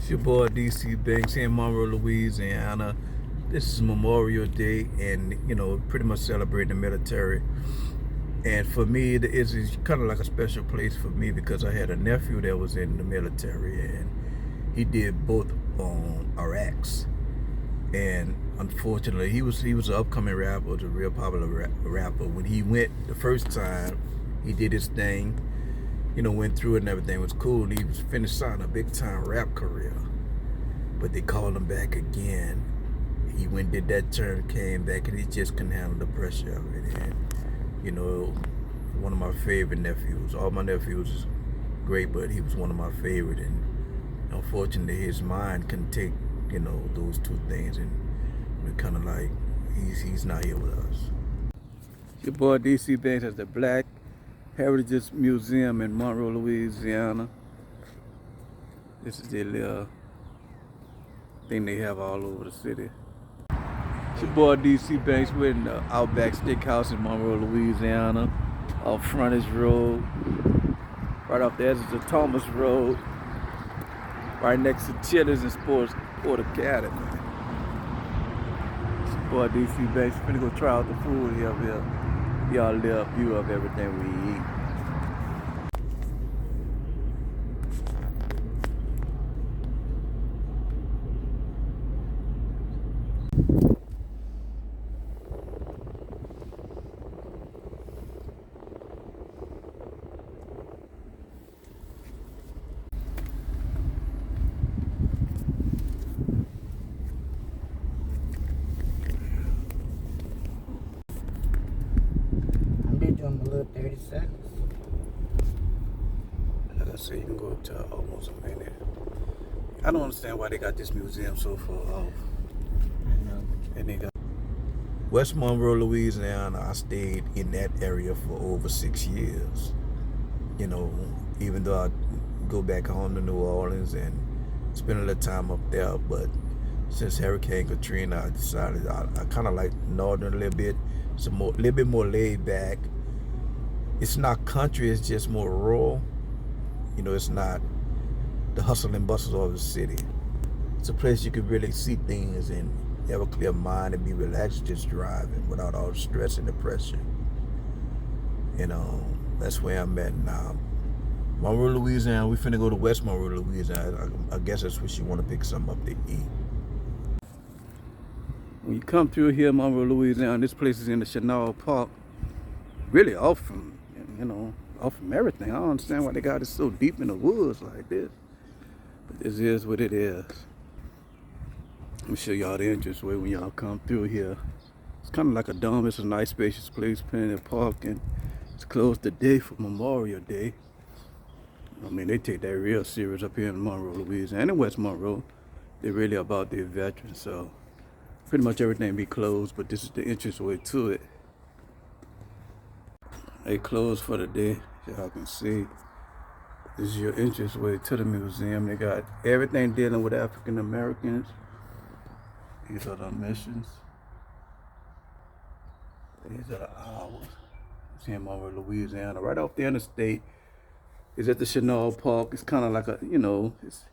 It's your boy DC Banks here in Monroe, Louisiana. This is Memorial Day, and pretty much celebrating the military. And for me, it's kind of like a special place for me because I had a nephew that was in the military, and he did both on Iraqs. And unfortunately, he was an upcoming rapper, was a real popular rapper. When he went the first time, he did his thing. Went through it and everything was cool. And he was finished signing a big time rap career. But they called him back again. He went, did that term, came back, and he just couldn't handle the pressure of it. And, one of my favorite nephews. All my nephews is great, but he was one of my favorite. And unfortunately, his mind couldn't take, those two things. And we're kind of like, he's not here with us. Your boy DC Banks has the Black Heritage Museum in Monroe, Louisiana. This is their little thing they have all over the city. It's your boy DC Banks. We're in the Outback Steakhouse in Monroe, Louisiana. Off Frontage Road. Right off the edge of the Thomas Road. Right next to Chili's and Sport Academy. It's your boy DC Banks. We're gonna go try out the food here. Y'all live a view of everything we eat. A little 30 seconds. Like I said, you can go up to almost a minute. I don't understand why they got this museum so far off. I know. And they got West Monroe, Louisiana. I stayed in that area for over 6 years. Even though I go back home to New Orleans and spend a little time up there, but since Hurricane Katrina, I decided I kind of like northern a little bit. It's little bit more laid back. It's not country, it's just more rural. It's not the hustle and bustle of the city. It's a place you can really see things and have a clear mind and be relaxed just driving without all the stress and the pressure. That's where I'm at now. Monroe, Louisiana, we finna go to West Monroe, Louisiana. I guess that's where you want to pick something up to eat. When you come through here, Monroe, Louisiana, this place is in the Chenal Park. Really off from everything. I don't understand why they got it so deep in the woods like this. But this is what it is. Let me show y'all the entranceway when y'all come through here. It's kind of like a dome. It's a nice spacious place, plenty of parking. It's closed today for Memorial Day. I mean, they take that real serious up here in Monroe, Louisiana, and West Monroe. They're really about their veterans, so pretty much everything be closed, but this is the entranceway to it. They closed for the day, as y'all can see. This is your entranceway to the museum. They got everything dealing with African Americans. These are the missions. These are the hours. It's in Monroe, Louisiana. Right off the interstate is at the Chenal Park. It's kind of like it's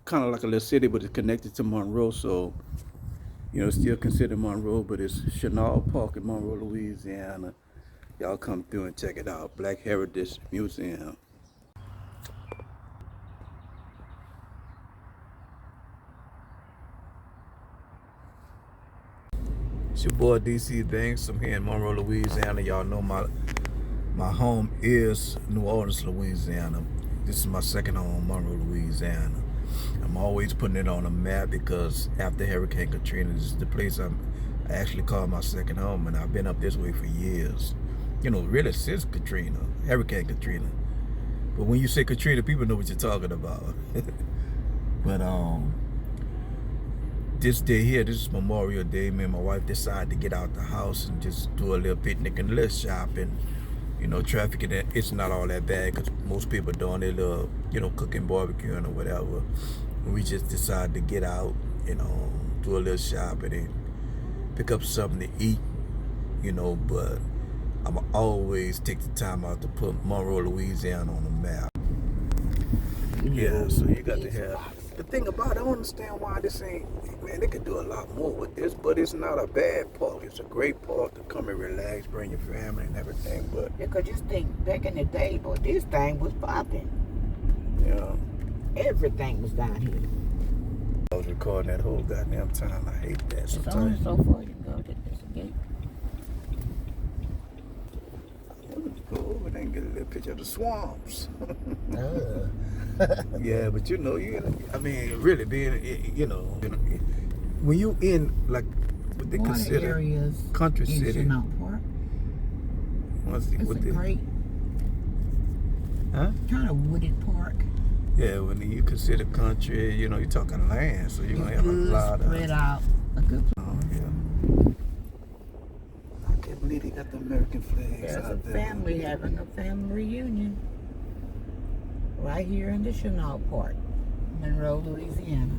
kind of like a little city, but it's connected to Monroe, so it's still considered Monroe, but it's Chenal Park in Monroe, Louisiana. Y'all come through and check it out. Black Heritage Museum. It's your boy DC Banks. I'm here in Monroe, Louisiana. Y'all know my home is New Orleans, Louisiana. This is my second home, Monroe, Louisiana. I'm always putting it on a map because after Hurricane Katrina, this is the place I actually call my second home, and I've been up this way for years. Really since Hurricane Katrina. But when you say Katrina, people know what you're talking about. But this day here, this is Memorial Day. Me and my wife decided to get out the house and just do a little picnic and a little shopping. Traffic, it's not all that bad because most people doing their little, cooking, barbecuing or whatever. And we just decided to get out, do a little shopping and pick up something to eat, but I'm always take the time out to put Monroe, Louisiana on the map. Yeah, so you got to big have. spots. The thing about it, I don't understand why this ain't. Man, they could do a lot more with this, but it's not a bad park. It's a great park to come and relax, bring your family and everything. But Yeah, 'cause just think back in the day, boy, this thing was popping. yeah, Everything was down here. I was recording that whole goddamn time. I hate that It's only sometimes. so far you can go. There's a gate. Go over there and get a little picture of the swamps. Uh, Yeah, but you know, I mean, really being, when you in like what they one of the consider areas country in city. Chenault Park. It's a great, Huh? kind of wooded park. Yeah, when you consider country, you're talking land, so you're gonna have a lot spread of. out. A good place. Oh yeah. I can't believe they got the American flags There's a out there. family having a family reunion right here in the Chenault Park, Monroe, Louisiana.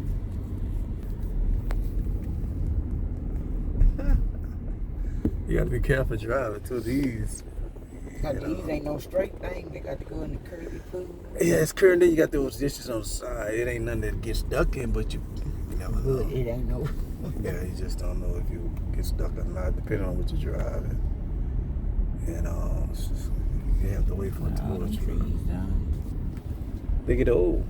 You got to be careful driving too. These. These ain't no straight thing. They got to go in the curvy pool. Yeah, it's current. Then you got those dishes on the side. It ain't nothing that gets stuck in, but you never know. But it ain't no. Yeah, you just don't know if you get stuck or not, depending on what you're driving. And you have to wait for it to go through. They get old.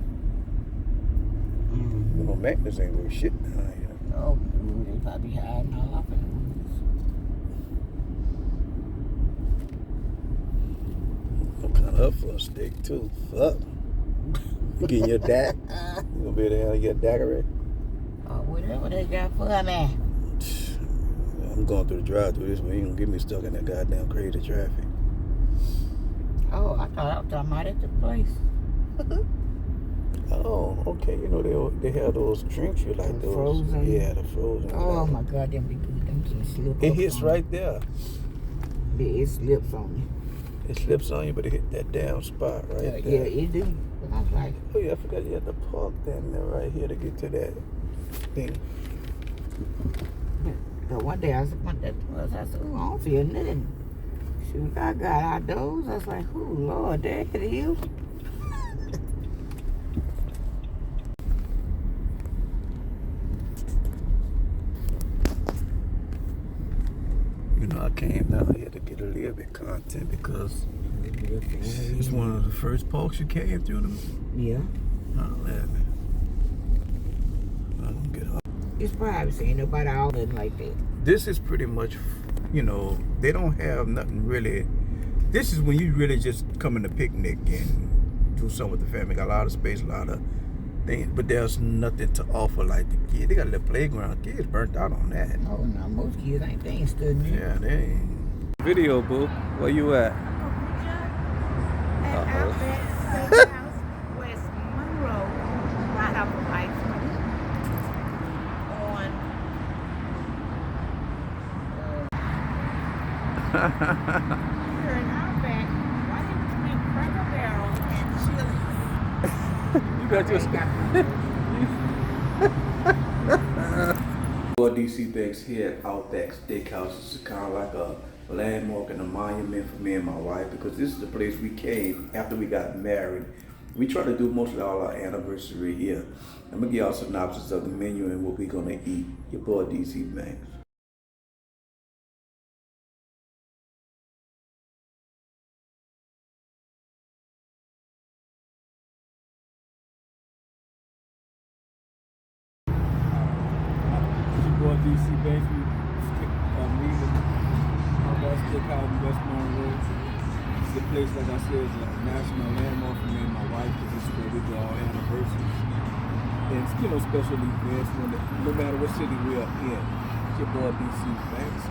You know, Magnus ain't worth shit down here. Oh, they probably hiding all up in the woods. I'm kind of up for a steak too. Fuck. You getting your DAC? You gonna be able to handle your daiquiri? Or whatever they got for me. I'm going through the drive-thru this way. You gonna get me stuck in that goddamn crazy traffic. Oh, I thought I was talking about at the place. Oh, okay. You know they have those drinks you like The those. frozen. Yeah, the frozen. Oh my God, them be good. Them can slip. It hits right there. It slips on you. It slips on you, but it hit that damn spot right there. Yeah, it do. But I was like, Oh yeah, I forgot you had to park down there right here to get to that thing. but one day I said, I said, oh, I don't feel nothing. Shoot, I got outdoors. I was like, oh Lord, there it is. I came down here to get a little bit of content because it's one of the first parks you came through. Yeah. I'm gonna get up. It's privacy. Ain't nobody out there like that. This is pretty much, they don't have nothing really. This is when you really just come in to picnic and do something with the family. Got a lot of space, a lot of things, but there's nothing to offer like the kids. They got a little playground. Kids burnt out on that. Oh no, most kids ain't. They ain't studying. Yeah, they ain't. Video, boo. Where you at? At Outback Steakhouse, West Monroe, right off of High School. Here in Outback, right in between Cracker Barrel and Chili's. You got your DC Banks here at Outback Steakhouse. This is kind of like a landmark and a monument for me and my wife because this is the place we came after we got married. We try to do mostly all our anniversary here. I'm gonna give y'all a synopsis of the menu and what we're gonna eat. Your boy DC Banks. Your boy DC Banks, meeting Outback Steakhouse in West Monroe. It's a place, like I said, is a national landmark for me and my wife because this is where we do our anniversaries. And special events, no matter what city we are in. It's your boy DC Banks.